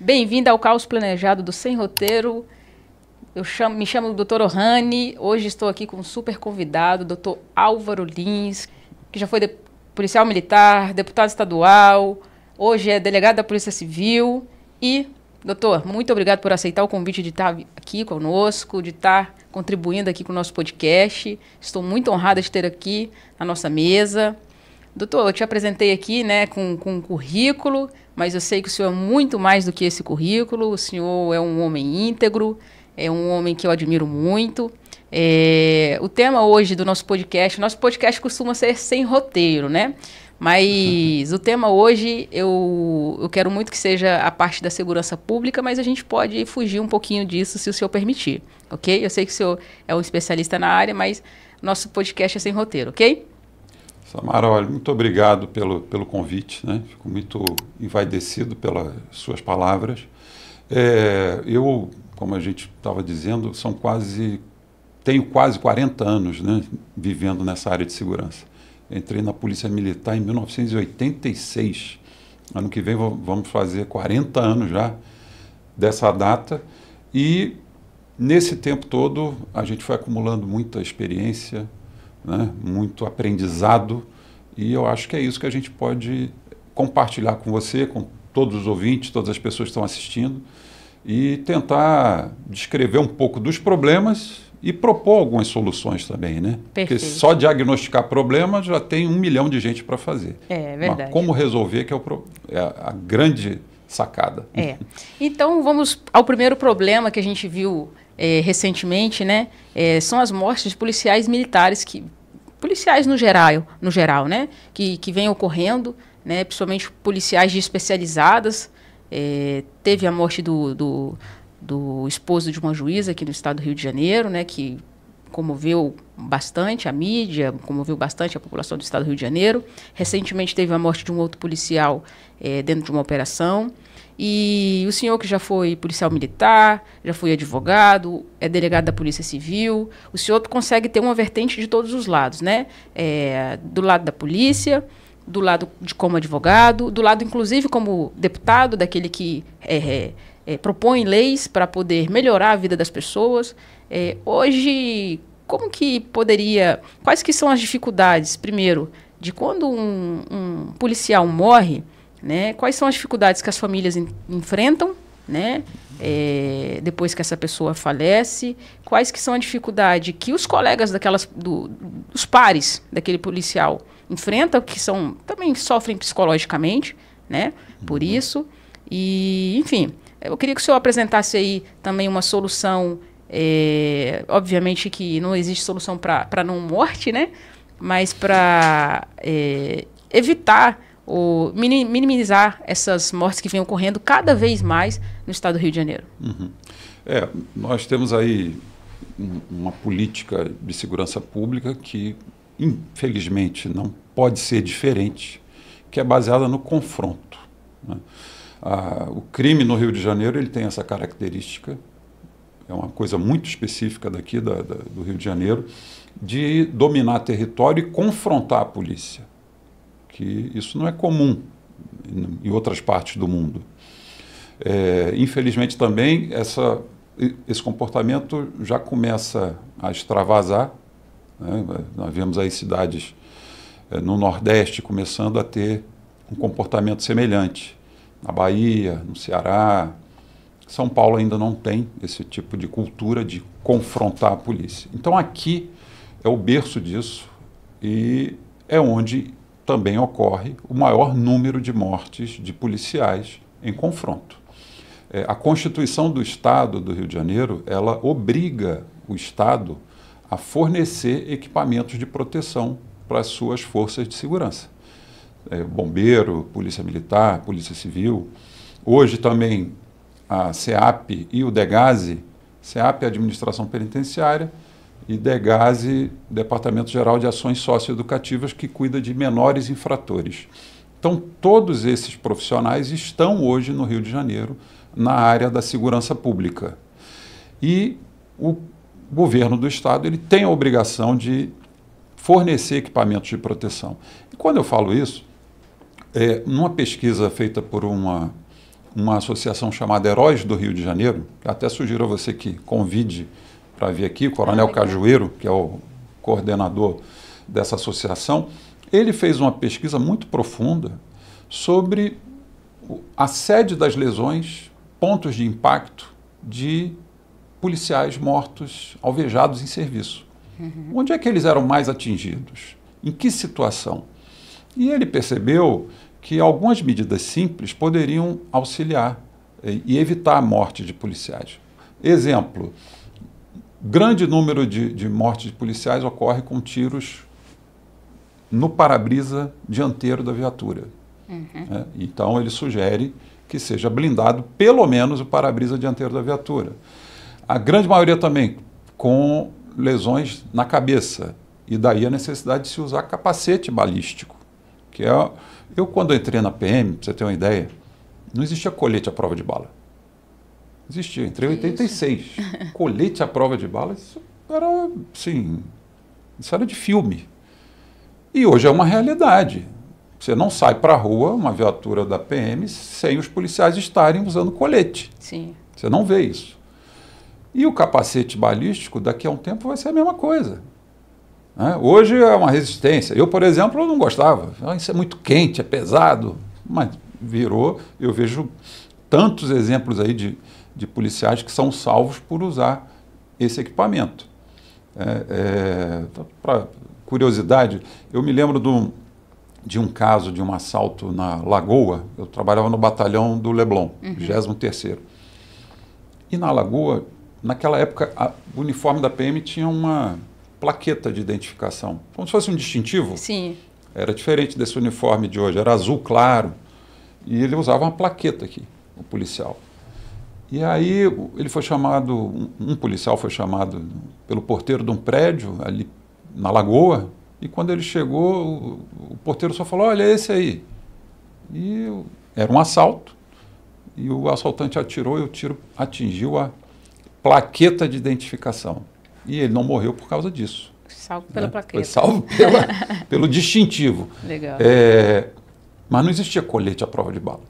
Bem-vindo ao Caos Planejado do Sem Roteiro. Me chamo Dr. Ohane. Hoje estou aqui com um super convidado, Dr. Álvaro Lins, que já foi policial militar, deputado estadual, hoje é delegado da Polícia Civil. E, doutor, muito obrigado por aceitar o convite de estar aqui conosco, de estar contribuindo aqui com o nosso podcast. Estou muito honrada de ter aqui na nossa mesa. Doutor, eu te apresentei aqui, né, com um currículo, mas eu sei que o senhor é muito mais do que esse currículo. O senhor é um homem íntegro, é um homem que eu admiro muito. O tema hoje do nosso podcast costuma ser sem roteiro, né? Mas o tema hoje eu quero muito que seja a parte da segurança pública, mas a gente pode fugir um pouquinho disso se o senhor permitir, ok? Eu sei que o senhor é um especialista na área, mas nosso podcast é sem roteiro, ok? Samara, olha, muito obrigado pelo convite, né? Fico muito envaidecido pelas suas palavras. Eu, como a gente estava dizendo, tenho quase 40 anos, né, vivendo nessa área de segurança. Entrei na Polícia Militar em 1986. Ano que vem vamos fazer 40 anos já dessa data. E nesse tempo todo a gente foi acumulando muita experiência, né, muito aprendizado, e eu acho que é isso que a gente pode compartilhar com você, com todos os ouvintes, todas as pessoas que estão assistindo, e tentar descrever um pouco dos problemas e propor algumas soluções também, né? Perfeito. Porque só diagnosticar problemas já tem 1 milhão de gente para fazer. É verdade. Mas como resolver que é a grande sacada. Então vamos ao primeiro problema que a gente viu recentemente, né? São as mortes de policiais militares, policiais no geral, né? Que vem ocorrendo, né? Principalmente policiais de especializadas. Teve a morte do esposo de uma juíza aqui no estado do Rio de Janeiro, né? Que comoveu bastante a mídia, comoveu bastante a população do estado do Rio de Janeiro. Recentemente teve a morte de um outro policial dentro de uma operação. E o senhor, que já foi policial militar, já foi advogado, é delegado da Polícia Civil, o senhor consegue ter uma vertente de todos os lados, né? Do lado da polícia, do lado como advogado, do lado inclusive como deputado, daquele que propõe leis para poder melhorar a vida das pessoas. Hoje, quais que são as dificuldades, primeiro, de quando um policial morre, né? Quais são as dificuldades que as famílias enfrentam, né? Depois que essa pessoa falece? Quais que são as dificuldades que os colegas dos pares daquele policial enfrentam, que também sofrem psicologicamente, né? Por isso. E, enfim, eu queria que o senhor apresentasse aí também uma solução. Obviamente que não existe solução para não morte, né? Mas para evitar ou minimizar essas mortes que vêm ocorrendo cada vez mais no estado do Rio de Janeiro. Uhum. Nós temos aí uma política de segurança pública que, infelizmente, não pode ser diferente, que é baseada no confronto, né? O crime no Rio de Janeiro ele tem essa característica, é uma coisa muito específica daqui do Rio de Janeiro, de dominar território e confrontar a polícia. Que isso não é comum em outras partes do mundo. Infelizmente também esse comportamento já começa a extravasar, né? Nós vemos aí cidades no Nordeste começando a ter um comportamento semelhante. Na Bahia, no Ceará, São Paulo ainda não tem esse tipo de cultura de confrontar a polícia. Então aqui é o berço disso e é onde também ocorre o maior número de mortes de policiais em confronto. A Constituição do Estado do Rio de Janeiro, ela obriga o Estado a fornecer equipamentos de proteção para as suas forças de segurança. Bombeiro, Polícia Militar, Polícia Civil. Hoje também a SEAP e o DEGASE, SEAP é a Administração Penitenciária, e DEGASE, Departamento Geral de Ações Socioeducativas, que cuida de menores infratores. Então, todos esses profissionais estão hoje no Rio de Janeiro, na área da segurança pública. E o governo do Estado ele tem a obrigação de fornecer equipamentos de proteção. E quando eu falo isso, numa pesquisa feita por uma uma associação chamada Heróis do Rio de Janeiro, que até sugiro a você que convide para vir aqui, o Coronel Cajueiro, que é o coordenador dessa associação. Ele fez uma pesquisa muito profunda sobre a sede das lesões, pontos de impacto de policiais mortos, alvejados em serviço. Onde é que eles eram mais atingidos? Em que situação? E ele percebeu que algumas medidas simples poderiam auxiliar e evitar a morte de policiais. Exemplo, grande número de mortes de policiais ocorre com tiros no para-brisa dianteiro da viatura. Então ele sugere que seja blindado pelo menos o para-brisa dianteiro da viatura. A grande maioria também com lesões na cabeça, e daí a necessidade de se usar capacete balístico, que é... Eu, quando entrei na PM, para você ter uma ideia, não existia colete à prova de bala. Existia, entrei em 86. Colete à prova de bala, isso era, assim, isso era de filme. E hoje é uma realidade. Você não sai para a rua, uma viatura da PM, sem os policiais estarem usando colete. Sim. Você não vê isso. E o capacete balístico, daqui a um tempo, vai ser a mesma coisa. Hoje é uma resistência. Eu, por exemplo, não gostava. Isso é muito quente, é pesado. Mas virou. Eu vejo tantos exemplos aí de policiais que são salvos por usar esse equipamento. Para curiosidade, eu me lembro de um caso de um assalto na Lagoa. Eu trabalhava no batalhão do Leblon, 23º. E na Lagoa, naquela época, o uniforme da PM tinha uma plaqueta de identificação, como se fosse um distintivo. Sim. Era diferente desse uniforme de hoje, era azul claro, e ele usava uma plaqueta aqui, o policial. E aí ele foi chamado, um policial foi chamado pelo porteiro de um prédio ali na Lagoa, e quando ele chegou, o porteiro só falou: olha, esse aí. E era um assalto, e o assaltante atirou, e o tiro atingiu a plaqueta de identificação. E ele não morreu por causa disso. Salvo pela plaqueta. Foi salvo pelo distintivo. Legal. Mas não existia colete à prova de bala.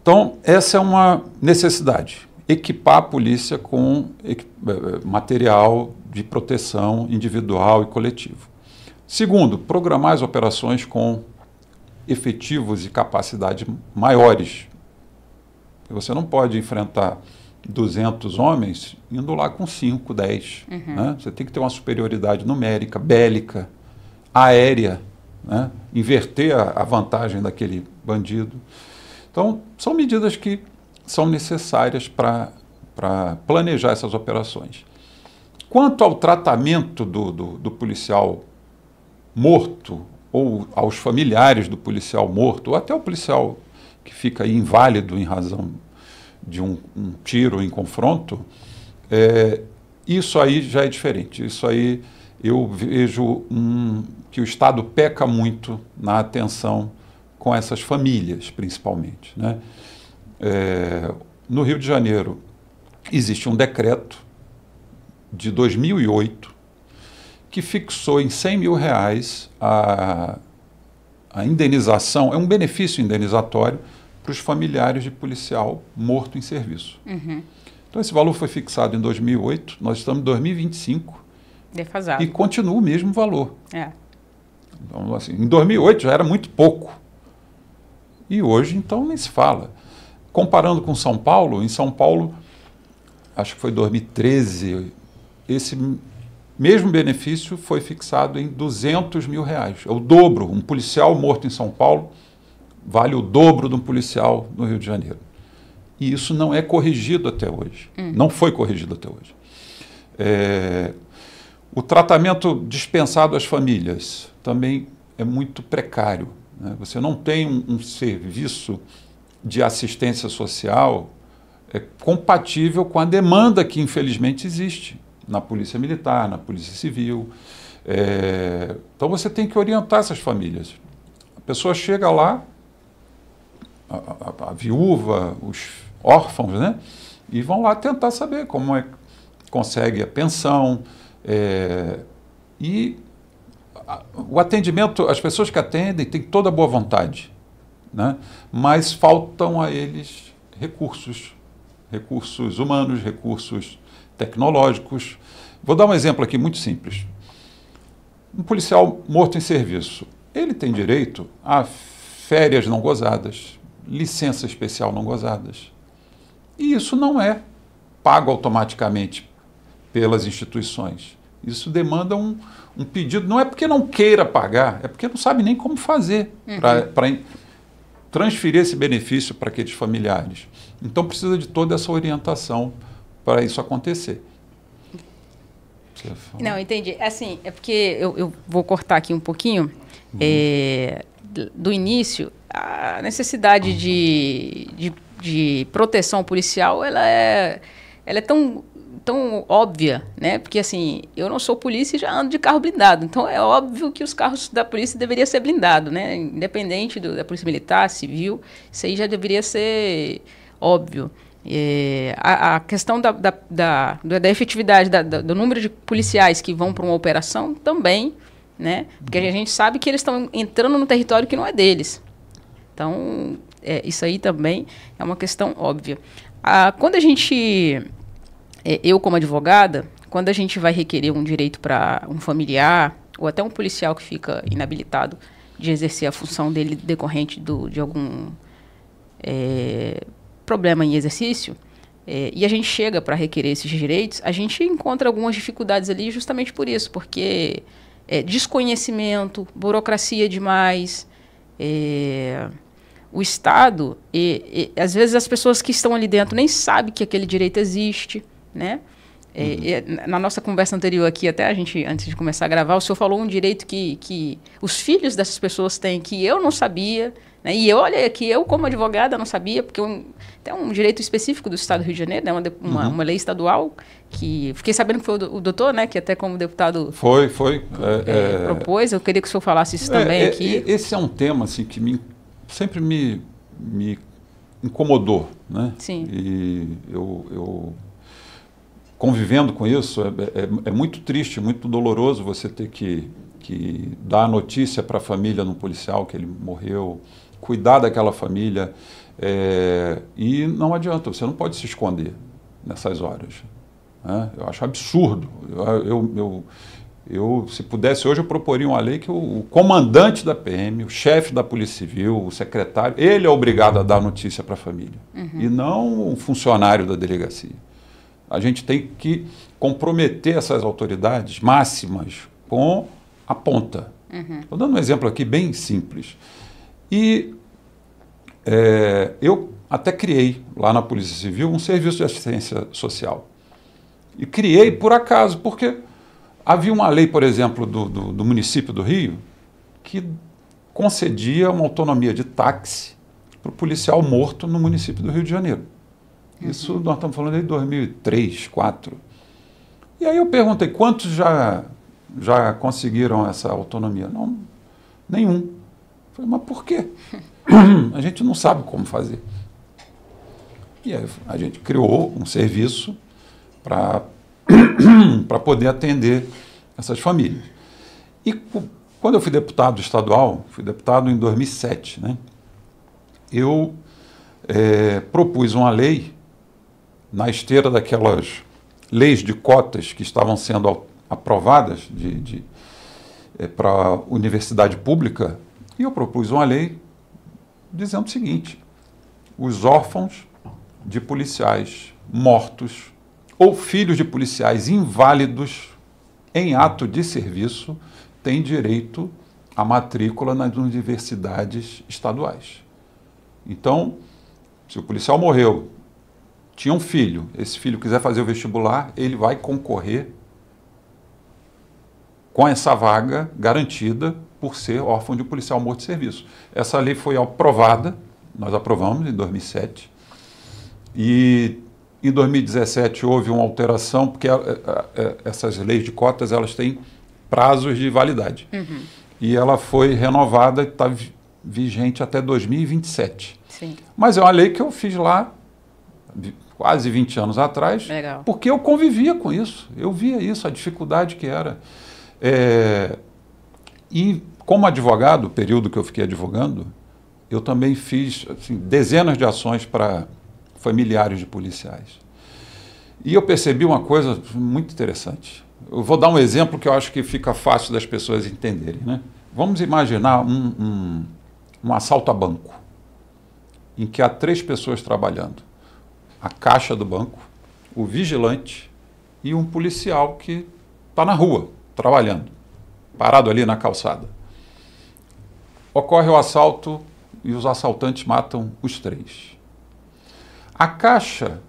Então, essa é uma necessidade. Equipar a polícia com material de proteção individual e coletivo. Segundo, programar as operações com efetivos e capacidade maiores. Você não pode enfrentar 200 homens indo lá com 5, 10. Né? Você tem que ter uma superioridade numérica, bélica, aérea, né? Inverter a vantagem daquele bandido. Então, são medidas que são necessárias para planejar essas operações. Quanto ao tratamento do policial morto, ou aos familiares do policial morto, ou até o policial que fica aí inválido em razão de um tiro em confronto, isso aí já é diferente. Isso aí eu vejo que o Estado peca muito na atenção com essas famílias, principalmente. Né? No Rio de Janeiro, existe um decreto de 2008 que fixou em R$100 mil a indenização, é um benefício indenizatório para os familiares de policial morto em serviço. Então, esse valor foi fixado em 2008, nós estamos em 2025. Defasado. E continua o mesmo valor. Então, assim, em 2008 já era muito pouco. E hoje, então, nem se fala. Comparando com São Paulo, em São Paulo, acho que foi 2013, esse mesmo benefício foi fixado em R$200 mil. É o dobro. Um policial morto em São Paulo vale o dobro de um policial no Rio de Janeiro. E isso não é corrigido até hoje. Não foi corrigido até hoje. O tratamento dispensado às famílias também é muito precário. Né? Você não tem um serviço de assistência social compatível com a demanda que, infelizmente, existe na Polícia Militar, na Polícia Civil. Então, você tem que orientar essas famílias. A pessoa chega lá, a viúva, os órfãos, né? E vão lá tentar saber como é que consegue a pensão. O atendimento, as pessoas que atendem têm toda a boa vontade. né? Mas faltam a eles recursos humanos, recursos tecnológicos. Vou dar um exemplo aqui muito simples. Um policial morto em serviço, ele tem direito a férias não gozadas, licença especial não gozadas. E isso não é pago automaticamente pelas instituições. Isso demanda um pedido, não é porque não queira pagar, é porque não sabe nem como fazer para transferir esse benefício para aqueles familiares. Então precisa de toda essa orientação para isso acontecer. Não, entendi. Assim, é porque eu vou cortar aqui um pouquinho. Do início, a necessidade de proteção policial, ela é tão óbvia, né? Porque assim, eu não sou polícia e já ando de carro blindado, então é óbvio que os carros da polícia deveriam ser blindados, né? Independente da polícia militar, civil, isso aí já deveria ser óbvio. A questão da efetividade, do número de policiais que vão para uma operação também, né? Porque a gente sabe que eles estão entrando no território que não é deles. Então, isso aí também é uma questão óbvia. Quando a gente, eu como advogada, quando a gente vai requerer um direito para um familiar ou até um policial que fica inabilitado de exercer a função dele decorrente de algum problema em exercício, e a gente chega para requerer esses direitos, a gente encontra algumas dificuldades ali justamente por isso, porque desconhecimento, burocracia demais, o Estado, às vezes as pessoas que estão ali dentro nem sabem que aquele direito existe, né? Na nossa conversa anterior aqui, até a gente, antes de começar a gravar, o senhor falou um direito que os filhos dessas pessoas têm, que eu não sabia, né? E olha aqui, eu como advogada não sabia, porque tem um direito específico do Estado do Rio de Janeiro, né? Uma lei estadual, que fiquei sabendo que foi o doutor, né? Que até como deputado propôs. Eu queria que o senhor falasse isso também aqui. Esse é um tema assim, que sempre me incomodou, né? Sim. E eu convivendo com isso, é muito triste, muito doloroso você ter que dar a notícia para a família de um policial que ele morreu, cuidar daquela família, e não adianta, você não pode se esconder nessas horas, né? Eu acho absurdo. Eu, se pudesse hoje, eu proporia uma lei que o comandante da PM, o chefe da Polícia Civil, o secretário, ele é obrigado a dar notícia para a família, e não um funcionário da delegacia. A gente tem que comprometer essas autoridades máximas com a ponta. Estou dando um exemplo aqui bem simples. E eu até criei lá na Polícia Civil um serviço de assistência social. E criei por acaso, porque havia uma lei, por exemplo, do município do Rio, que concedia uma autonomia de táxi para o policial morto no município do Rio de Janeiro. Isso nós estamos falando de 2003, 2004. E aí eu perguntei, quantos já conseguiram essa autonomia? Não, nenhum. Eu falei, mas por quê? A gente não sabe como fazer. E aí a gente criou um serviço para poder atender essas famílias. E quando eu fui deputado estadual, fui deputado em 2007, né? Eu propus uma lei na esteira daquelas leis de cotas que estavam sendo aprovadas para a universidade pública, e eu propus uma lei dizendo o seguinte: os órfãos de policiais mortos ou filhos de policiais inválidos em ato de serviço têm direito à matrícula nas universidades estaduais. Então, se o policial morreu, tinha um filho, esse filho quiser fazer o vestibular, ele vai concorrer com essa vaga garantida por ser órfão de policial morto de serviço. Essa lei foi aprovada, nós aprovamos em 2007, e em 2017 houve uma alteração, porque essas leis de cotas elas têm prazos de validade. E ela foi renovada e está vigente até 2027. Sim. Mas é uma lei que eu fiz lá quase 20 anos atrás, Legal. Porque eu convivia com isso, eu via isso, a dificuldade que era. E como advogado, o período que eu fiquei advogando, eu também fiz assim, dezenas de ações para familiares de policiais. E eu percebi uma coisa muito interessante. Eu vou dar um exemplo que eu acho que fica fácil das pessoas entenderem, né? Vamos imaginar um assalto a banco, em que há 3 pessoas trabalhando. A caixa do banco, o vigilante e um policial que está na rua, trabalhando, parado ali na calçada. Ocorre o assalto e os assaltantes matam os 3. A caixa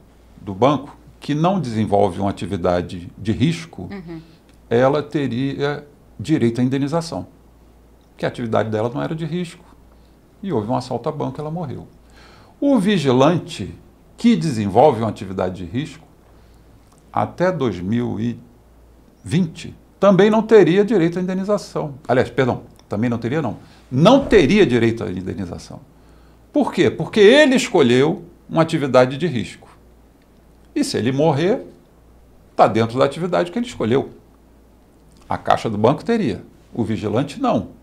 do banco, que não desenvolve uma atividade de risco, ela teria direito à indenização. Porque a atividade dela não era de risco. E houve um assalto a banco e ela morreu. O vigilante, que desenvolve uma atividade de risco, até 2020, também não teria direito à indenização. Aliás, perdão, também não teria não. Não teria direito à indenização. Por quê? Porque ele escolheu uma atividade de risco. E se ele morrer, está dentro da atividade que ele escolheu. A caixa do banco teria, o vigilante não.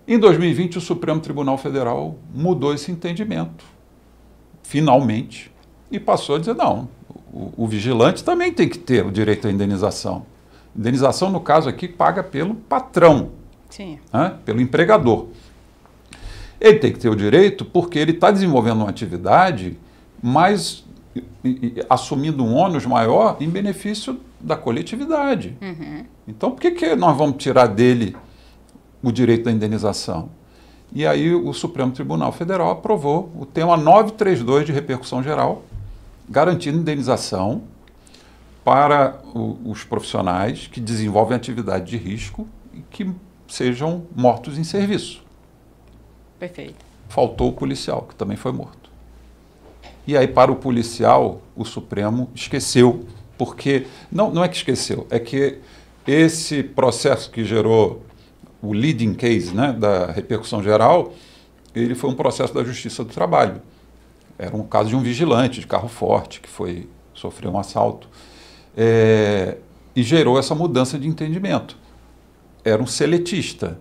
Em 2020, o Supremo Tribunal Federal mudou esse entendimento, finalmente, e passou a dizer, não, o vigilante também tem que ter o direito à indenização. Indenização, no caso aqui, paga pelo patrão, Sim. Né, pelo empregador. Ele tem que ter o direito porque ele está desenvolvendo uma atividade, mas assumindo um ônus maior em benefício da coletividade. Então, por que nós vamos tirar dele o direito da indenização? E aí o Supremo Tribunal Federal aprovou o tema 932 de repercussão geral, garantindo indenização para os profissionais que desenvolvem atividade de risco e que sejam mortos em serviço. Perfeito. Faltou o policial, que também foi morto. E aí, para o policial, o Supremo esqueceu, porque... Não é que esqueceu, é que esse processo que gerou o leading case, né, da repercussão geral, ele foi um processo da Justiça do Trabalho. Era um caso de um vigilante de carro forte que sofreu um assalto e gerou essa mudança de entendimento. Era um seletista.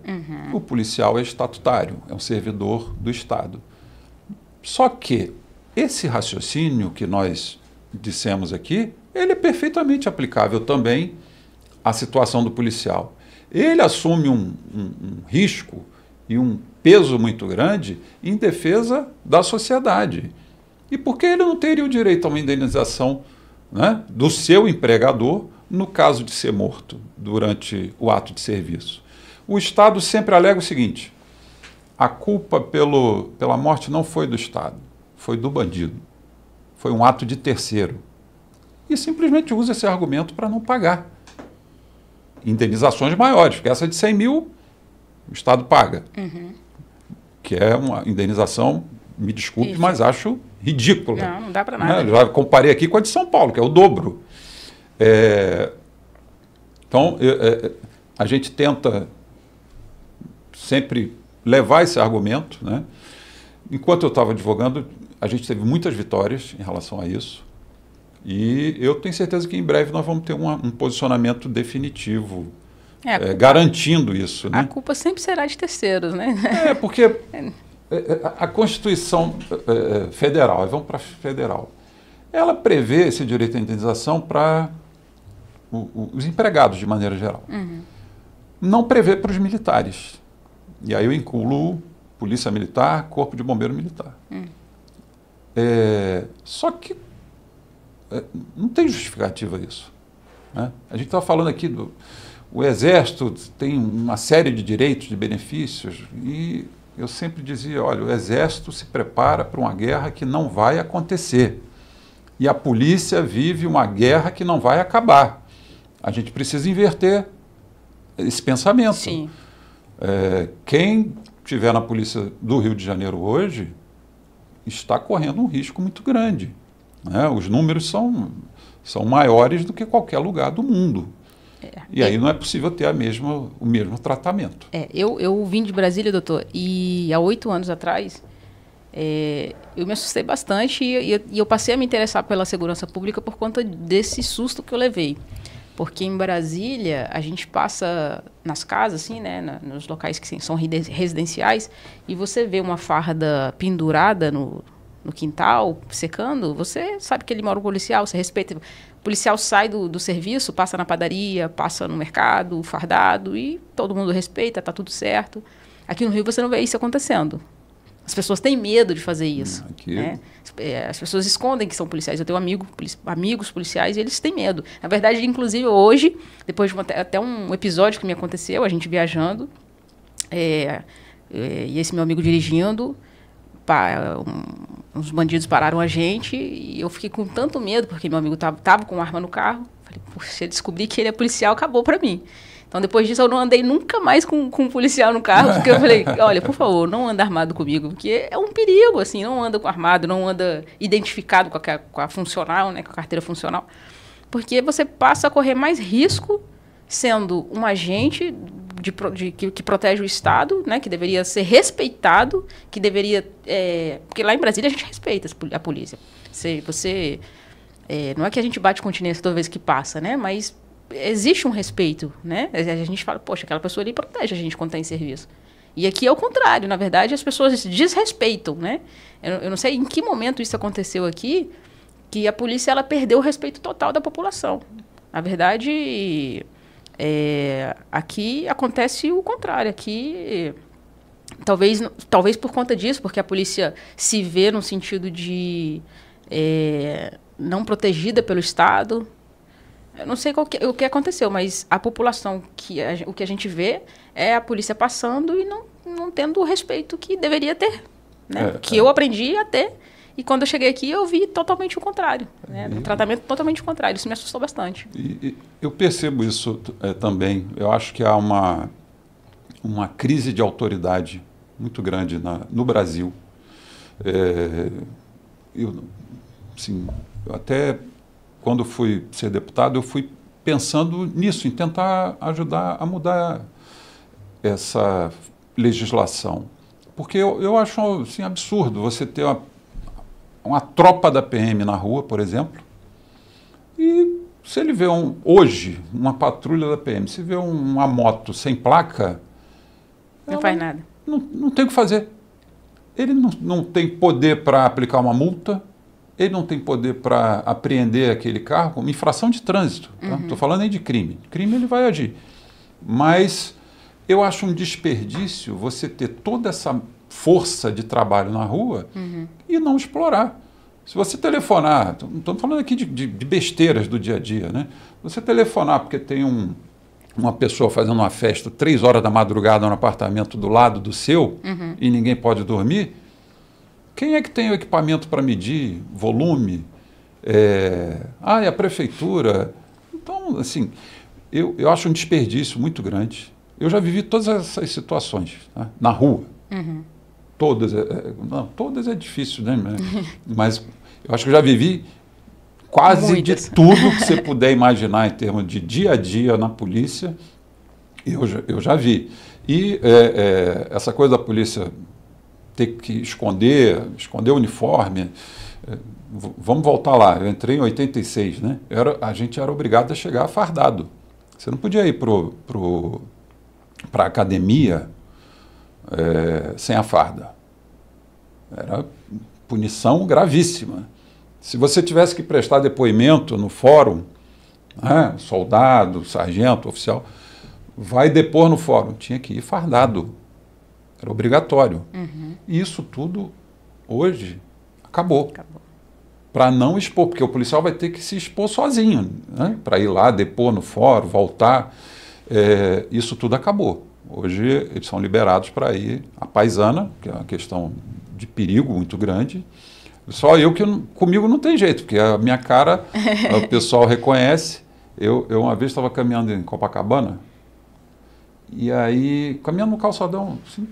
O policial é estatutário, é um servidor do Estado. Só que esse raciocínio que nós dissemos aqui, ele é perfeitamente aplicável também à situação do policial. Ele assume um risco e um peso muito grande em defesa da sociedade. E por que ele não teria o direito a uma indenização, né, do seu empregador no caso de ser morto durante o ato de serviço? O Estado sempre alega o seguinte: a culpa pela morte não foi do Estado, foi do bandido. Foi um ato de terceiro. E simplesmente usa esse argumento para não pagar indenizações maiores, porque essa de 100 mil o Estado paga. Que é uma indenização, me desculpe, Isso. mas acho ridícula. Não dá para nada. Eu já comparei aqui com a de São Paulo, que é o dobro. Então, a gente tenta sempre levar esse argumento, né? Enquanto eu estava advogando, a gente teve muitas vitórias em relação a isso. E eu tenho certeza que em breve nós vamos ter um posicionamento definitivo, garantindo isso. Né? A culpa sempre será de terceiros, né? Porque a Constituição Federal, vamos para a federal, ela prevê esse direito à indenização para os empregados de maneira geral. Não prevê para os militares. E aí eu incluo Polícia Militar, Corpo de Bombeiro Militar. Só que não tem justificativa isso. Né? A gente estava falando aqui o Exército tem uma série de direitos, de benefícios, e eu sempre dizia, olha, o Exército se prepara para uma guerra que não vai acontecer. E a polícia vive uma guerra que não vai acabar. A gente precisa inverter esse pensamento. Sim. Quem estiver na Polícia do Rio de Janeiro hoje está correndo um risco muito grande. Né? Os números são maiores do que qualquer lugar do mundo. E aí não é possível ter o mesmo tratamento. Eu vim de Brasília, doutor, e há 8 anos atrás eu me assustei bastante e eu passei a me interessar pela segurança pública por conta desse susto que eu levei. Porque em Brasília, a gente passa nas casas, assim, né, nos locais que são residenciais, e você vê uma farda pendurada no quintal, secando, você sabe que ele mora um policial, você respeita. O policial sai do serviço, passa na padaria, passa no mercado, fardado, e todo mundo respeita, tá tudo certo. Aqui no Rio você não vê isso acontecendo. As pessoas têm medo de fazer isso. Né? As pessoas escondem que são policiais. Eu tenho amigos policiais e eles têm medo. Na verdade, inclusive hoje, depois de até um episódio que me aconteceu, a gente viajando, e esse meu amigo dirigindo, uns bandidos pararam a gente e eu fiquei com tanto medo, porque meu amigo estava com uma arma no carro. Falei, se eu descobrir que ele é policial, acabou para mim. Então, depois disso, eu não andei nunca mais com um policial no carro, porque eu falei, olha, por favor, não anda armado comigo, porque é um perigo, assim, não anda com armado, não anda identificado com a funcional, né, com a carteira funcional, porque você passa a correr mais risco sendo um agente que protege o Estado, né, que deveria ser respeitado, que deveria... porque lá em Brasília a gente respeita a polícia. Não é que a gente bate continência toda vez que passa, né, mas existe um respeito, né? A gente fala, poxa, aquela pessoa ali protege a gente quando está em serviço. E aqui é o contrário, na verdade, as pessoas desrespeitam, né? Eu não sei em que momento isso aconteceu aqui, que a polícia ela perdeu o respeito total da população. Na verdade, aqui acontece o contrário. Aqui, talvez por conta disso, porque a polícia se vê no sentido de não protegida pelo Estado. Eu não sei o que aconteceu, mas a população, o que a gente vê é a polícia passando e não tendo o respeito que deveria ter. Né? Que eu aprendi a ter. E quando eu cheguei aqui, eu vi totalmente o contrário. Né? Um tratamento totalmente contrário. Isso me assustou bastante. E eu percebo isso também. Eu acho que há uma crise de autoridade muito grande no Brasil. Eu até... Quando fui ser deputado, eu fui pensando nisso, em tentar ajudar a mudar essa legislação. Porque eu acho assim, absurdo você ter uma tropa da PM na rua, por exemplo, e se ele vê hoje uma patrulha da PM, se vê uma moto sem placa... Não faz nada. Não tem o que fazer. Ele não tem poder para aplicar uma multa, ele não tem poder para apreender aquele carro como infração de trânsito. Estou falando nem de crime. Crime ele vai agir. Mas eu acho um desperdício você ter toda essa força de trabalho na rua e não explorar. Se você telefonar, estamos falando aqui de besteiras do dia a dia, né? Você telefonar porque tem uma pessoa fazendo uma festa 3 horas da madrugada no apartamento do lado do seu e ninguém pode dormir, quem é que tem o equipamento para medir volume? É a prefeitura. Então, assim, eu acho um desperdício muito grande. Eu já vivi todas essas situações, tá? Na rua. Todas. Todas é difícil, né? Mas eu acho que eu já vivi quase muitas. De tudo que você puder imaginar em termos de dia a dia na polícia, eu já vi. E essa coisa da polícia ter que esconder o uniforme. Vamos voltar lá. Eu entrei em 86, né? A gente era obrigado a chegar fardado. Você não podia ir para a academia sem a farda. Era punição gravíssima. Se você tivesse que prestar depoimento no fórum, né, soldado, sargento, oficial, vai depor no fórum. Tinha que ir fardado. Era obrigatório. E isso tudo, hoje, acabou. Para não expor, porque o policial vai ter que se expor sozinho, né? Para ir lá, depor no fórum, voltar. Isso tudo acabou. Hoje, eles são liberados para ir à paisana, que é uma questão de perigo muito grande. Só eu comigo não tem jeito, porque a minha cara, o pessoal reconhece. Eu uma vez estava caminhando em Copacabana, e aí, caminhando no calçadão, assim,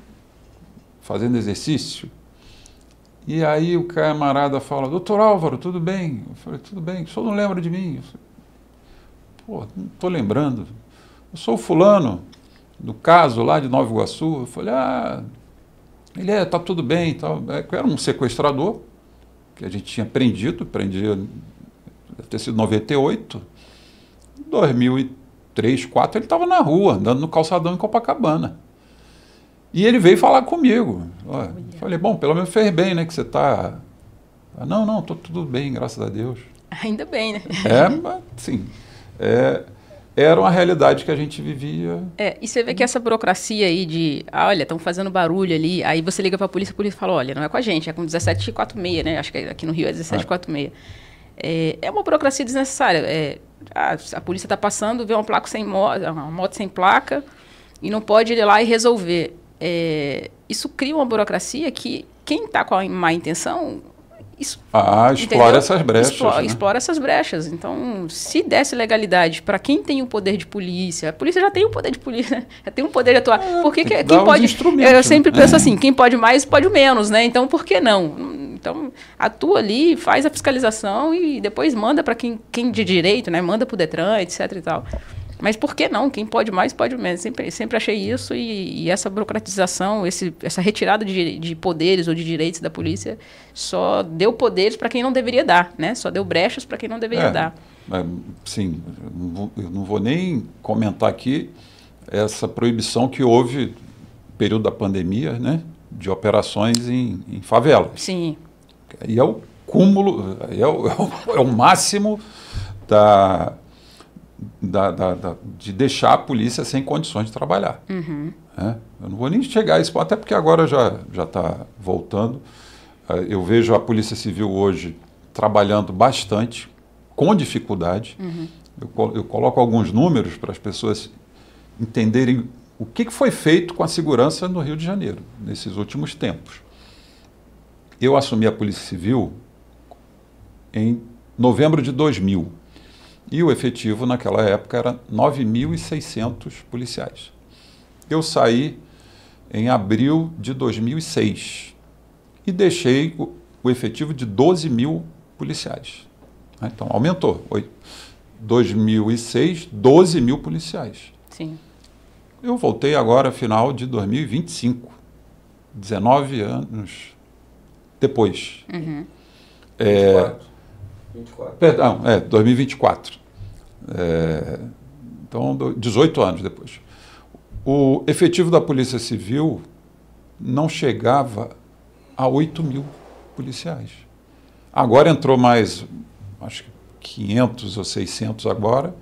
fazendo exercício, e aí o camarada fala, doutor Álvaro, tudo bem? Eu falei, tudo bem, o senhor não lembra de mim? Eu falei, pô, não estou lembrando. Eu sou o fulano, do caso lá de Nova Iguaçu. Eu falei, ele tá tudo bem. Tal. Eu era um sequestrador, que a gente tinha prendia, deve ter sido 98. 2003, 2004, ele estava na rua, andando no calçadão em Copacabana. E ele veio falar comigo. Falei, bom, pelo menos fez bem, né, que você está... Não, tô tudo bem, graças a Deus. Ainda bem, né? Mas, sim, era uma realidade que a gente vivia. E você vê que essa burocracia aí de, olha, estão fazendo barulho ali, aí você liga para a polícia fala, olha, não é com a gente, é com 1746, né? Acho que aqui no Rio é 1746. É uma burocracia desnecessária. A polícia está passando, vê uma moto sem placa e não pode ir lá e resolver. Isso cria uma burocracia que quem está com a má intenção... explora essas brechas. Explora essas brechas. Então, se desse legalidade para quem tem o poder de polícia, a polícia já tem o poder de polícia, já tem o poder de atuar. Por que quem pode... Eu sempre penso assim, quem pode mais, pode menos, né? Então, por que não? Então, atua ali, faz a fiscalização e depois manda para quem de direito, né? Manda para o Detran, etc e tal. Mas por que não? Quem pode mais, pode menos. Sempre achei isso e essa burocratização, essa retirada de poderes ou de direitos da polícia só deu poderes para quem não deveria dar, né? Só deu brechas para quem não deveria dar. Sim, eu não vou nem comentar aqui essa proibição que houve no período da pandemia, né? De operações em favelas. Sim. E é o cúmulo, é o máximo de deixar a polícia sem condições de trabalhar. Uhum. Eu não vou nem chegar a isso, até porque agora já está voltando. Eu vejo a Polícia Civil hoje trabalhando bastante, com dificuldade. Uhum. Eu coloco alguns números para as pessoas entenderem o que foi feito com a segurança no Rio de Janeiro, nesses últimos tempos. Eu assumi a Polícia Civil em novembro de 2000. E o efetivo naquela época era 9.600 policiais. Eu saí em abril de 2006 e deixei o efetivo de 12 mil policiais. Então, aumentou. 2006, 12 mil policiais. Sim. Eu voltei agora, final de 2025, 19 anos depois. Uhum. 24. Perdão, 2024. Então, 18 anos depois. O efetivo da Polícia Civil não chegava a 8 mil policiais. Agora entrou mais, acho que 500 ou 600 agora.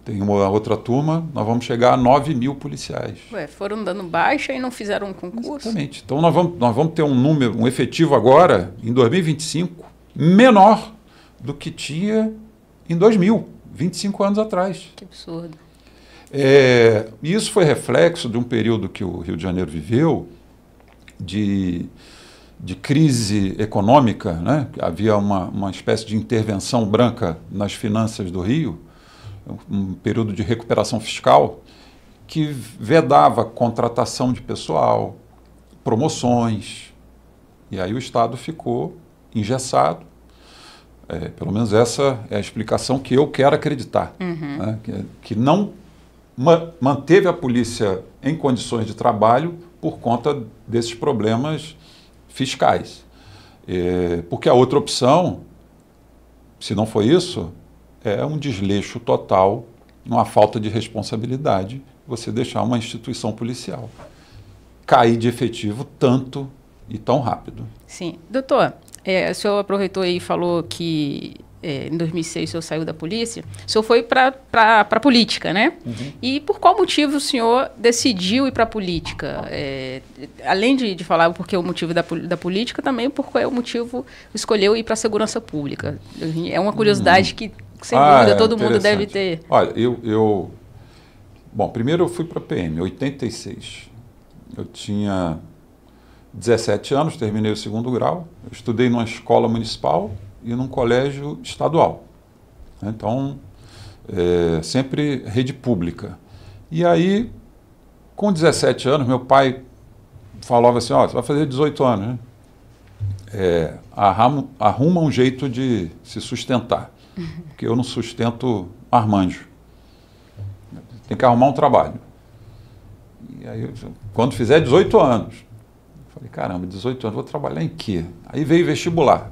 Tem uma outra turma, nós vamos chegar a 9 mil policiais. Foram dando baixa e não fizeram um concurso? Exatamente. Então, nós vamos ter um efetivo agora, em 2025, menor do que tinha em 2000, 25 anos atrás. Que absurdo. E isso foi reflexo de um período que o Rio de Janeiro viveu de crise econômica, né? Havia uma espécie de intervenção branca nas finanças do Rio, um período de recuperação fiscal que vedava contratação de pessoal, promoções, e aí o Estado ficou engessado. Pelo menos essa é a explicação que eu quero acreditar, uhum. Né? Que não manteve a polícia em condições de trabalho por conta desses problemas fiscais. Porque a outra opção, se não foi isso, é um desleixo total, uma falta de responsabilidade, você deixar uma instituição policial cair de efetivo tanto e tão rápido. Sim. Doutor, o senhor aproveitou aí e falou que em 2006 o senhor saiu da polícia, o senhor foi para a política, né? Uhum. E por qual motivo o senhor decidiu ir para a política? Além de falar porque o motivo da política, também por qual é o motivo escolheu ir para a segurança pública? É uma curiosidade que, sem dúvida, todo mundo deve ter. Olha, Bom, primeiro eu fui para a PM, em 86. Eu tinha 17 anos, terminei o 2º grau, eu estudei numa escola municipal e num colégio estadual. Então, sempre rede pública. E aí, com 17 anos, meu pai falava assim, você vai fazer 18 anos, né? Arruma um jeito de se sustentar, porque eu não sustento marmanjo. Tem que arrumar um trabalho. E aí, quando fizer 18 anos, eu falei, caramba, 18 anos, vou trabalhar em quê? Aí veio vestibular.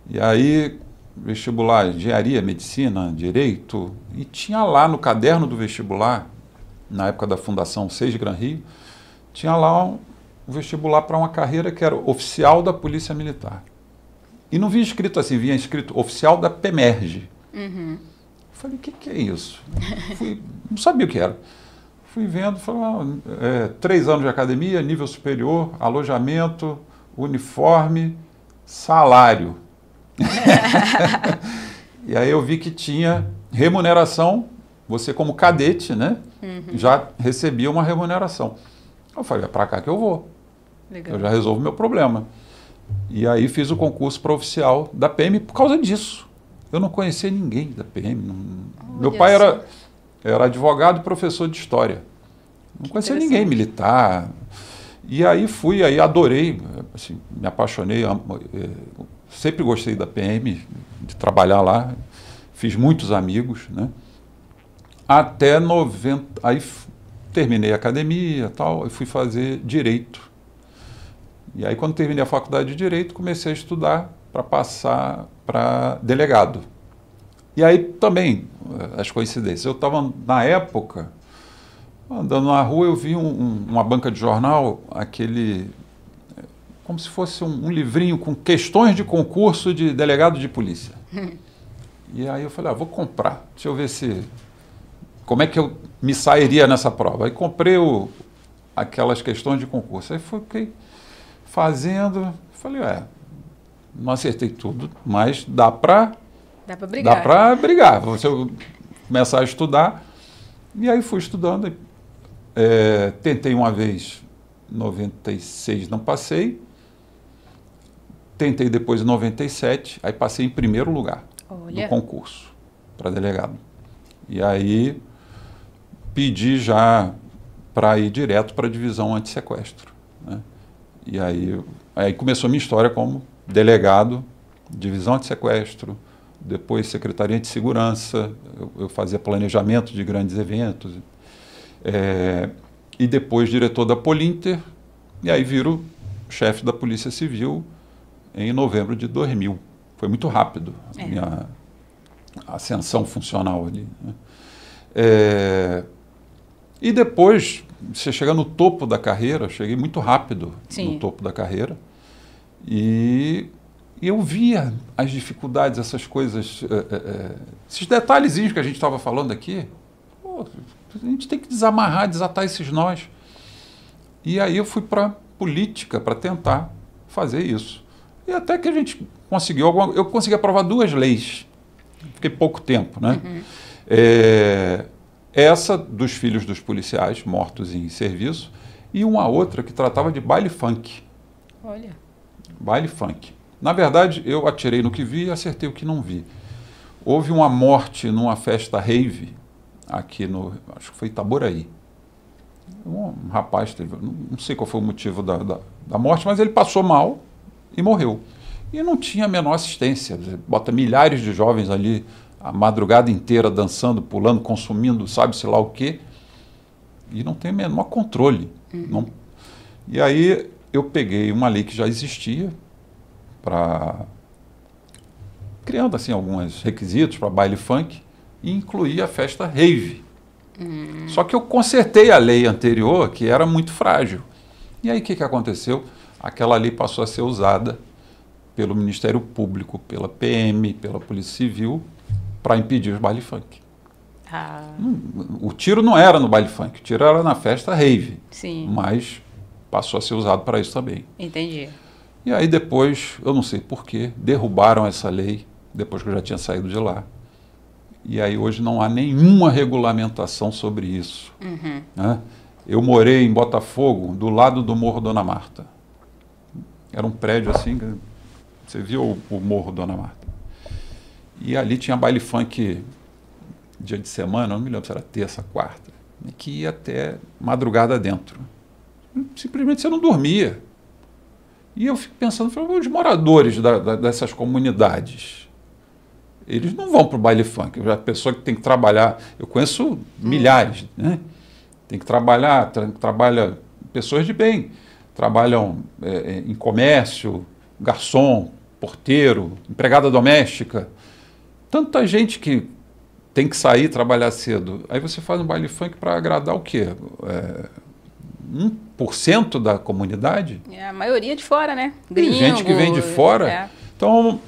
E aí vestibular, engenharia, medicina, direito, e tinha lá no caderno do vestibular, na época da Fundação 6 Gran Rio, tinha lá um vestibular para uma carreira que era oficial da Polícia Militar. E não vinha escrito assim, vinha escrito oficial da PEMERG. Uhum. Falei, o que é isso? Não sabia o que era. Fui vendo, falei, 3 anos de academia, nível superior, alojamento, uniforme, salário. E aí eu vi que tinha remuneração, você como cadete, né? Uhum. Já recebia uma remuneração. Eu falei, é para cá que eu vou. Legal. Eu já resolvo meu problema. E aí fiz o concurso para oficial da PM por causa disso. Eu não conhecia ninguém da PM. Meu pai era advogado e professor de história. Não conhecia ninguém, militar. E aí fui, aí adorei, assim, me apaixonei, sempre gostei da PM, de trabalhar lá, fiz muitos amigos, né? Até 90, aí terminei a academia e tal, e fui fazer Direito. E aí quando terminei a faculdade de Direito, comecei a estudar para passar para delegado. E aí também, as coincidências, eu estava na época, andando na rua, eu vi uma banca de jornal, como se fosse um livrinho com questões de concurso de delegado de polícia. E aí eu falei, vou comprar, deixa eu ver como é que eu me sairia nessa prova. Aí comprei aquelas questões de concurso. Aí fiquei fazendo, falei, não acertei tudo, mas dá para brigar. Dá para brigar. Se eu começar a estudar, e aí fui estudando, tentei uma vez, 96 não passei, tentei depois em 97, aí passei em primeiro lugar no concurso para delegado. E aí pedi já para ir direto para a divisão antissequestro, né? E aí começou a minha história como delegado, divisão antissequestro, depois secretaria de segurança, eu fazia planejamento de grandes eventos, e depois diretor da Polinter, e aí viro chefe da Polícia Civil em novembro de 2000. Foi muito rápido a minha ascensão funcional ali, né? E depois, você chega no topo da carreira, cheguei muito rápido no topo da carreira, e eu via as dificuldades, essas coisas, esses detalhezinhos que a gente estava falando aqui, a gente tem que desamarrar, desatar esses nós. E aí eu fui para a política para tentar fazer isso. E até que a gente conseguiu, eu consegui aprovar 2 leis, fiquei pouco tempo, né? Uhum. Essa dos filhos dos policiais mortos em serviço e uma outra que tratava de baile funk. Olha. Baile funk. Na verdade, eu atirei no que vi e acertei o que não vi. Houve uma morte numa festa rave aqui acho que foi Itaboraí. Um rapaz teve, não sei qual foi o motivo da morte, mas ele passou mal e morreu. E não tinha a menor assistência. Bota milhares de jovens ali a madrugada inteira dançando, pulando, consumindo, sabe-se lá o quê, e não tem o menor controle. Uhum. Não. E aí eu peguei uma lei que já existia, criando assim alguns requisitos para baile funk, e incluí a festa rave. Uhum. Só que eu consertei a lei anterior, que era muito frágil. E aí o que aconteceu? Aquela lei passou a ser usada pelo Ministério Público, pela PM, pela Polícia Civil, para impedir os baile funk. O tiro não era no baile funk, o tiro era na festa rave. Sim. Mas passou a ser usado para isso também. Entendi. E aí depois, eu não sei porquê, derrubaram essa lei, depois que eu já tinha saído de lá. E aí hoje não há nenhuma regulamentação sobre isso. Uhum. Né? Eu morei em Botafogo, do lado do Morro Dona Marta. Era um prédio assim, você viu o Morro Dona Marta. E ali tinha baile funk dia de semana, não me lembro se era terça, quarta, que ia até madrugada dentro. Simplesmente você não dormia. E eu fico pensando, os moradores dessas comunidades, eles não vão para o baile funk. A pessoa que tem que trabalhar, eu conheço milhares, né? Tem que trabalhar, trabalha pessoas de bem, trabalham em comércio, garçom, porteiro, empregada doméstica. Tanta gente que tem que sair trabalhar cedo. Aí você faz um baile funk para agradar o quê? 1% da comunidade? É a maioria de fora, né? Tem gente que vem de fora. Então,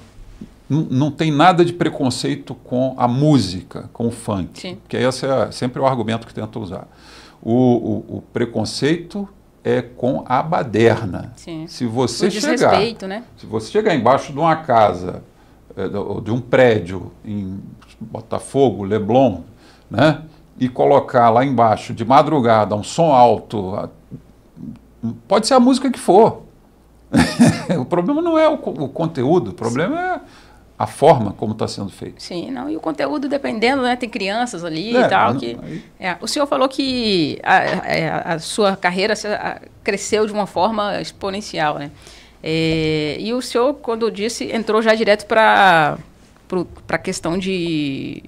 não tem nada de preconceito com a música, com o funk. Sim. Porque esse é sempre o argumento que tento usar. O preconceito é com a baderna. Sim. Se você o desrespeito, né? Se você chegar embaixo de uma casa, de um prédio em Botafogo, Leblon, né, e colocar lá embaixo de madrugada um som alto, pode ser a música que for. O problema não é o conteúdo, o problema é a forma como está sendo feito. Sim, não, e o conteúdo dependendo, né? Tem crianças ali e tal. O senhor falou que a sua carreira cresceu de uma forma exponencial, né? E o senhor, quando disse, entrou já direto para a questão de...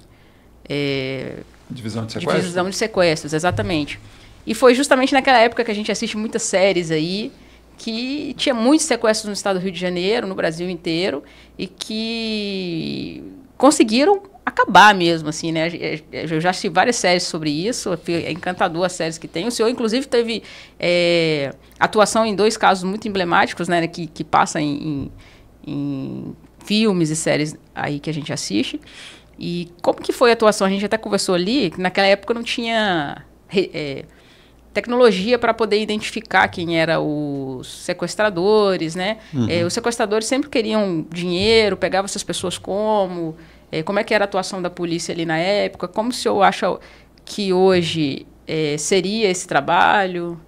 divisão de sequestros? Divisão de sequestros, exatamente. E foi justamente naquela época que a gente assiste muitas séries aí, que tinha muitos sequestros no estado do Rio de Janeiro, no Brasil inteiro, e que conseguiram acabar mesmo, assim, né? Eu já assisti várias séries sobre isso, é encantador as séries que tem. O senhor, inclusive, teve atuação em 2 casos muito emblemáticos, né? Que passa em filmes e séries aí que a gente assiste. E como que foi a atuação? A gente até conversou ali, que naquela época não tinha... tecnologia para poder identificar quem eram os sequestradores, né? Uhum. Os sequestradores sempre queriam dinheiro, pegavam essas pessoas como é que era a atuação da polícia ali na época, como o senhor acha que hoje seria esse trabalho?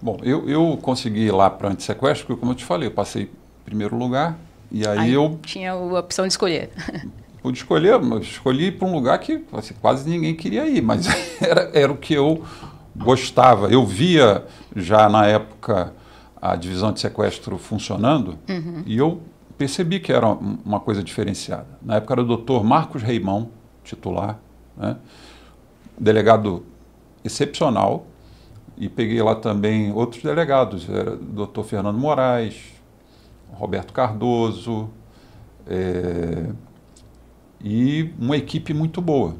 Bom, eu consegui ir lá para antissequestro, porque como eu te falei, eu passei em primeiro lugar, e aí eu... Tinha a opção de escolher. Pude escolher, mas escolhi ir para um lugar que assim, quase ninguém queria ir, mas era o que eu gostava. Eu via já na época a divisão de sequestro funcionando, uhum, e eu percebi que era uma coisa diferenciada. Na época era o Dr. Marcos Reimão, titular, né? Delegado excepcional, e peguei lá também outros delegados, era o Dr. Fernando Moraes, Roberto Cardoso, e uma equipe muito boa.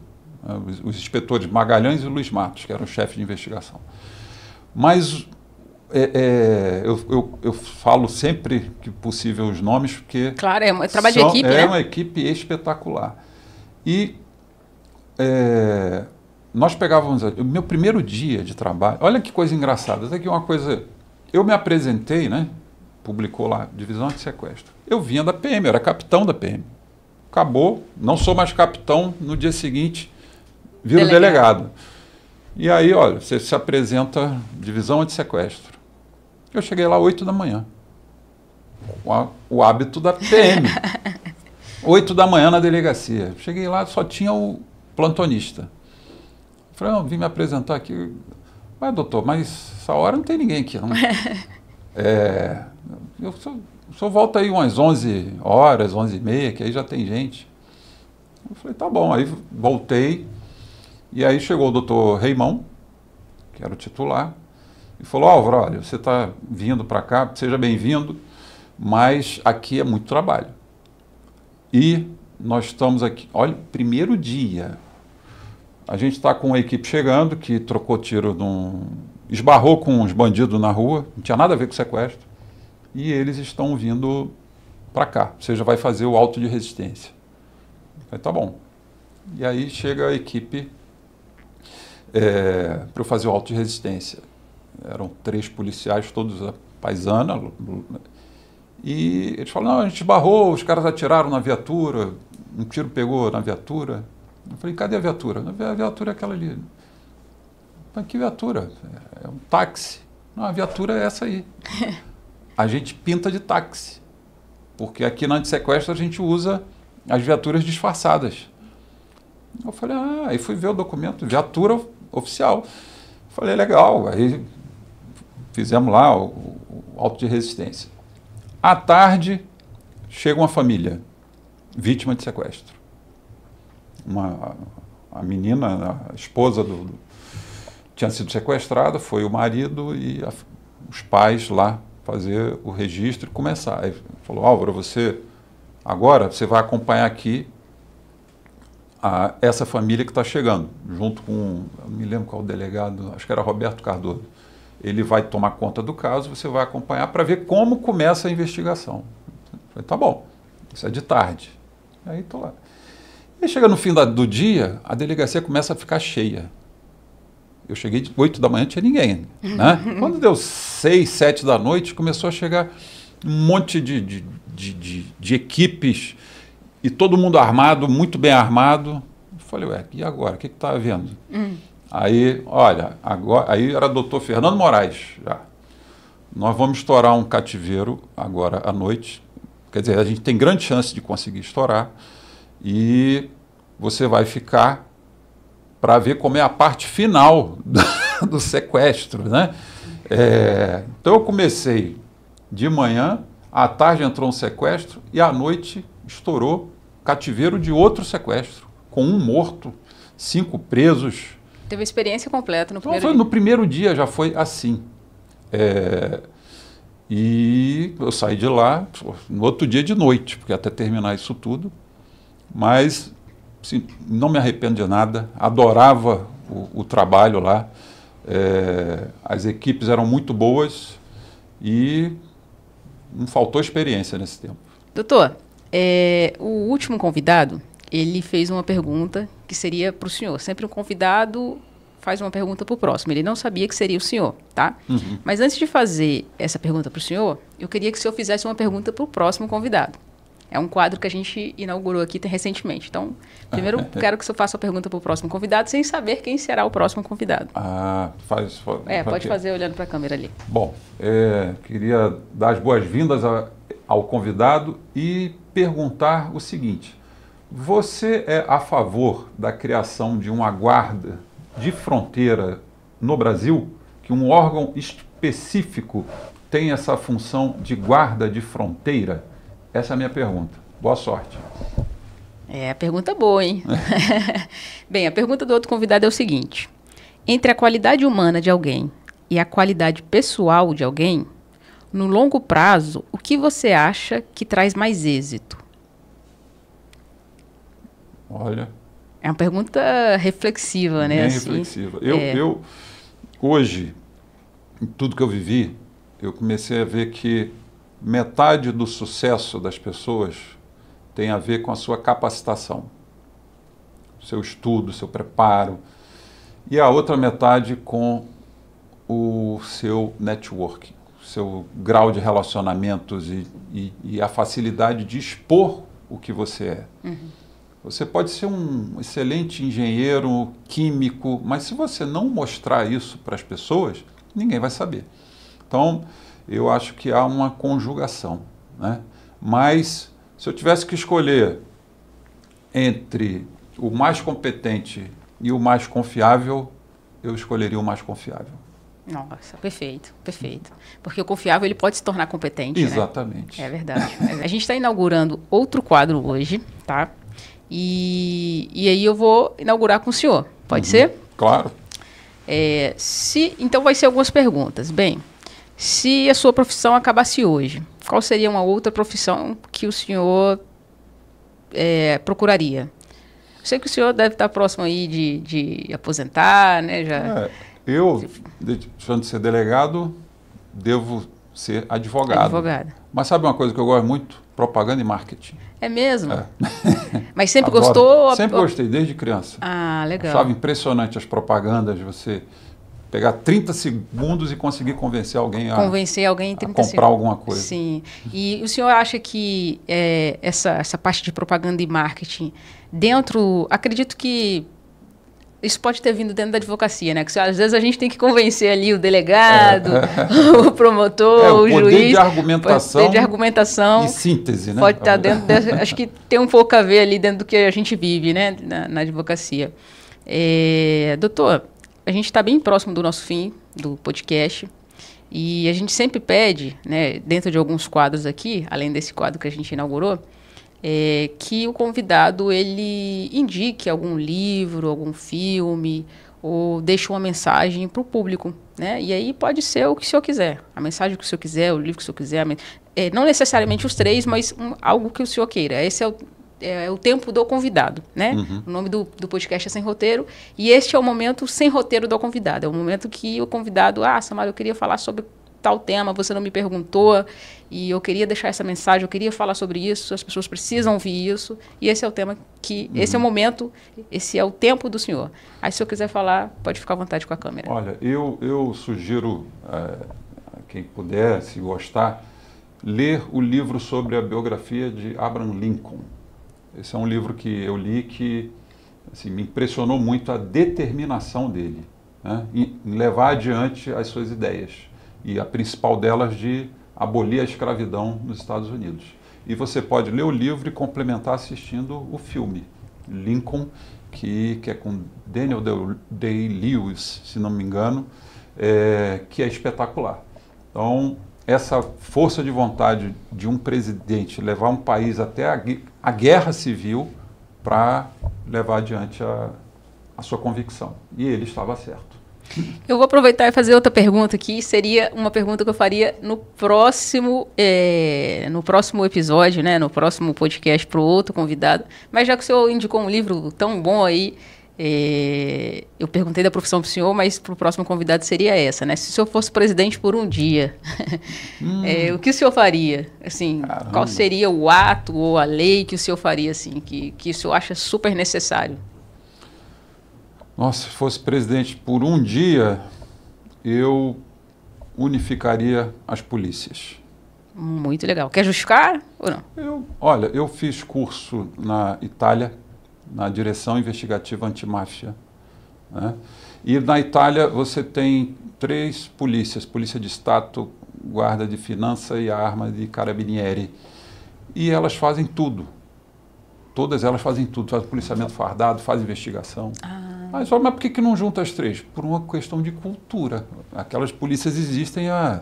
Os inspetores Magalhães e Luiz Matos, que eram os chefes de investigação. Mas eu falo sempre que possível os nomes, porque... Claro, é um trabalho de equipe, né? É uma equipe espetacular. E nós pegávamos... O meu primeiro dia de trabalho... Olha que coisa engraçada. Isso aqui é uma coisa... Eu me apresentei, né? Publicou lá, divisão de sequestro. Eu vinha da PM, eu era capitão da PM. Acabou, não sou mais capitão, no dia seguinte viro delegado. E aí, olha, você se apresenta divisão de sequestro. Eu cheguei lá 8 da manhã, com o hábito da PM. 8 da manhã na delegacia. Cheguei lá, só tinha o plantonista. Falei, não, vim me apresentar aqui. Mas, doutor, mas essa hora não tem ninguém aqui, não. Eu só volta aí umas 11 horas, 11h30, que aí já tem gente. Eu falei, tá bom. Aí voltei, e aí chegou o doutor Reimão, que era o titular, e falou, Álvaro, olha, você está vindo para cá, seja bem-vindo, mas aqui é muito trabalho. E nós estamos aqui, olha, primeiro dia, a gente está com uma equipe chegando, que trocou tiro, esbarrou com uns bandidos na rua, não tinha nada a ver com sequestro, e eles estão vindo para cá. Você já vai fazer o auto de resistência. Eu falei, tá bom. E aí chega a equipe para eu fazer o auto de resistência. Eram 3 policiais, todos a paisana. E eles falaram, não, a gente esbarrou, os caras atiraram na viatura, um tiro pegou na viatura. Eu falei, cadê a viatura? A viatura é aquela ali. Eu falei, que viatura? É um táxi. Não, a viatura é essa aí. A gente pinta de táxi, porque aqui na antissequestro a gente usa as viaturas disfarçadas. Eu falei, aí fui ver o documento, viatura oficial. Falei, legal, aí fizemos lá o auto de resistência. À tarde, chega uma família, vítima de sequestro. A menina, a esposa tinha sido sequestrada, foi o marido e os pais lá fazer o registro e começar. Aí falou, Álvaro, agora você vai acompanhar aqui essa família que está chegando, junto com, eu não me lembro qual o delegado, acho que era Roberto Cardoso. Ele vai tomar conta do caso, você vai acompanhar para ver como começa a investigação. Eu falei, tá bom, isso é de tarde. Aí estou lá. E chega no fim do dia, a delegacia começa a ficar cheia. Eu cheguei de 8 da manhã, não tinha ninguém. Né? Quando deu 6, 7 da noite, começou a chegar um monte de equipes e todo mundo armado, muito bem armado. Eu falei, ué, e agora? O que está havendo? Aí, olha, aí era doutor Fernando Moraes já. Nós vamos estourar um cativeiro agora à noite. Quer dizer, a gente tem grande chance de conseguir estourar. E você vai ficar para ver como é a parte final do sequestro, né? Então eu comecei de manhã, à tarde entrou um sequestro e à noite estourou cativeiro de outro sequestro, com 1 morto, 5 presos. Teve a experiência completa no primeiro dia. dia. No primeiro dia já foi assim. E eu saí de lá no outro dia de noite, porque até terminar isso tudo. Mas assim, não me arrependo de nada, adorava o trabalho lá, as equipes eram muito boas e não faltou experiência nesse tempo. Doutor, o último convidado, ele fez uma pergunta que seria para o senhor. Sempre um convidado faz uma pergunta para o próximo. Ele não sabia que seria o senhor, tá? Uhum. Mas antes de fazer essa pergunta para o senhor, eu queria que o senhor fizesse uma pergunta para o próximo convidado. É um quadro que a gente inaugurou aqui recentemente. Então, primeiro, quero que o senhor faça a pergunta para o próximo convidado, sem saber quem será o próximo convidado. Pode fazer olhando para a câmera ali. Bom, queria dar as boas-vindas ao convidado e perguntar o seguinte. Você é a favor da criação de uma guarda de fronteira no Brasil? Que um órgão específico tem essa função de guarda de fronteira? Essa é a minha pergunta. Boa sorte. A pergunta boa, hein? Bem, a pergunta do outro convidado é o seguinte. Entre a qualidade humana de alguém e a qualidade pessoal de alguém, no longo prazo, o que você acha que traz mais êxito? Olha... É uma pergunta reflexiva, né? Bem reflexiva. Eu, hoje, em tudo que eu vivi, eu comecei a ver que metade do sucesso das pessoas tem a ver com a sua capacitação, seu estudo, seu preparo, e a outra metade com o seu networking, seu grau de relacionamentos e a facilidade de expor o que você é. Uhum. Você pode ser um excelente engenheiro, químico, mas se você não mostrar isso para as pessoas, ninguém vai saber. Então, eu acho que há uma conjugação, né? Mas, se eu tivesse que escolher entre o mais competente e o mais confiável, eu escolheria o mais confiável. Nossa, perfeito, perfeito. Porque o confiável ele pode se tornar competente, exatamente. Né? É verdade. A gente está inaugurando outro quadro hoje, tá? E aí eu vou inaugurar com o senhor. Pode ser? Claro. Então vai ser algumas perguntas. Bem, se a sua profissão acabasse hoje, qual seria uma outra profissão que o senhor procuraria? Eu sei que o senhor deve estar próximo aí de aposentar, né? Eu, deixando de ser delegado, devo ser advogado. Advogado. Mas sabe uma coisa que eu gosto muito? Propaganda e marketing. É mesmo? Mas sempre gostou? Sempre gostei, desde criança. Ah, legal. Achava impressionante as propagandas, você pegar 30 segundos e conseguir convencer alguém a comprar alguma coisa. Sim. E o senhor acha que essa parte de propaganda e marketing, acredito que isso pode ter vindo dentro da advocacia, né? Que às vezes a gente tem que convencer ali o delegado, o promotor, o juiz. Poder de argumentação. E síntese, né? Pode estar dentro acho que tem um pouco a ver ali dentro do que a gente vive, né? Na advocacia. Doutor, a gente está bem próximo do nosso fim do podcast e a gente sempre pede, né, dentro de alguns quadros aqui, além desse quadro que a gente inaugurou, que o convidado ele indique algum livro, algum filme ou deixe uma mensagem para o público, né? E aí pode ser o que o senhor quiser, a mensagem que o senhor quiser, o livro que o senhor quiser, não necessariamente os 3, mas algo que o senhor queira. Esse é o tempo do convidado, né? Uhum. O nome do podcast é Sem Roteiro, e este é o momento sem roteiro do convidado. É o momento que o convidado, Samara, eu queria falar sobre tal tema, você não me perguntou, e eu queria deixar essa mensagem, eu queria falar sobre isso, as pessoas precisam ouvir isso, e esse é o tema esse é o momento, esse é o tempo do senhor. Aí, se eu quiser falar, pode ficar à vontade com a câmera. Olha, eu sugiro, quem puder, se gostar, ler o livro sobre a biografia de Abraham Lincoln. Esse é um livro que eu li que assim, me impressionou muito a determinação dele, né, em levar adiante as suas ideias. E a principal delas de abolir a escravidão nos Estados Unidos. E você pode ler o livro e complementar assistindo o filme Lincoln, que é com Daniel Day-Lewis, se não me engano, que é espetacular. Então, essa força de vontade de um presidente levar um país até a guerra civil para levar adiante a sua convicção. E ele estava certo. Eu vou aproveitar e fazer outra pergunta aqui. Seria uma pergunta que eu faria no próximo episódio, né, no próximo podcast para o outro convidado. Mas já que o senhor indicou um livro tão bom aí, eu perguntei da profissão para o senhor, mas para o próximo convidado seria essa, né? Se o senhor fosse presidente por um dia, o que o senhor faria? Assim, qual seria o ato ou a lei que o senhor faria, assim, que o senhor acha super necessário? Nossa, se fosse presidente por um dia, eu unificaria as polícias. Muito legal. Quer justificar ou não? Olha, eu fiz curso na Itália, na Direção Investigativa Antimáfia, né? E na Itália você tem 3 polícias, Polícia de Stato, Guarda de Finança e Arma de Carabinieri. E elas fazem tudo. Todas elas fazem tudo. Fazem policiamento fardado, fazem investigação. Mas por que não junta as 3? Por uma questão de cultura. Aquelas polícias existem há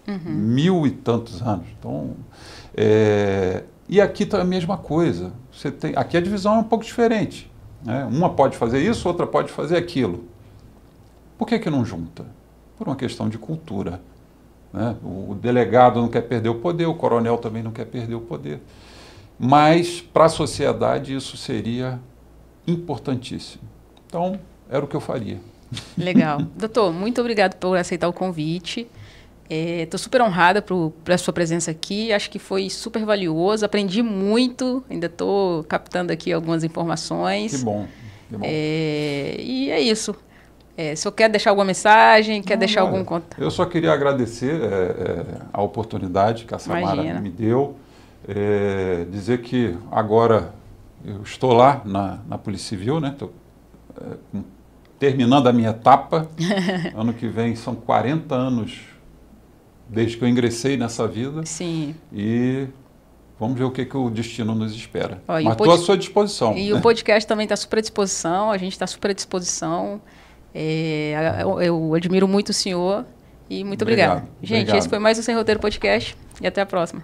1000 e tantos anos. Então, e aqui está a mesma coisa. Aqui a divisão é um pouco diferente, né? Uma pode fazer isso, outra pode fazer aquilo. Por que não junta? Por uma questão de cultura, né? O delegado não quer perder o poder, o coronel também não quer perder o poder. Mas, para a sociedade, isso seria importantíssimo. Então, era o que eu faria. Legal. Doutor, muito obrigado por aceitar o convite. Estou super honrada pela sua presença aqui. Acho que foi super valioso. Aprendi muito. Ainda estou captando aqui algumas informações. Que bom. Que bom. E é isso. Se eu quer deixar alguma mensagem, quer deixar algum contato. Eu só queria agradecer a oportunidade que a Samara me deu. Dizer que agora eu estou lá na Polícia Civil, né? Estou terminando a minha etapa. Ano que vem são 40 anos desde que eu ingressei nessa vida. Sim. E vamos ver o que o destino nos espera. Mas estou à sua disposição. E o podcast também está super à disposição, a gente está super à disposição. Eu admiro muito o senhor e muito obrigada. Gente, esse foi mais o Sem Roteiro Podcast e até a próxima.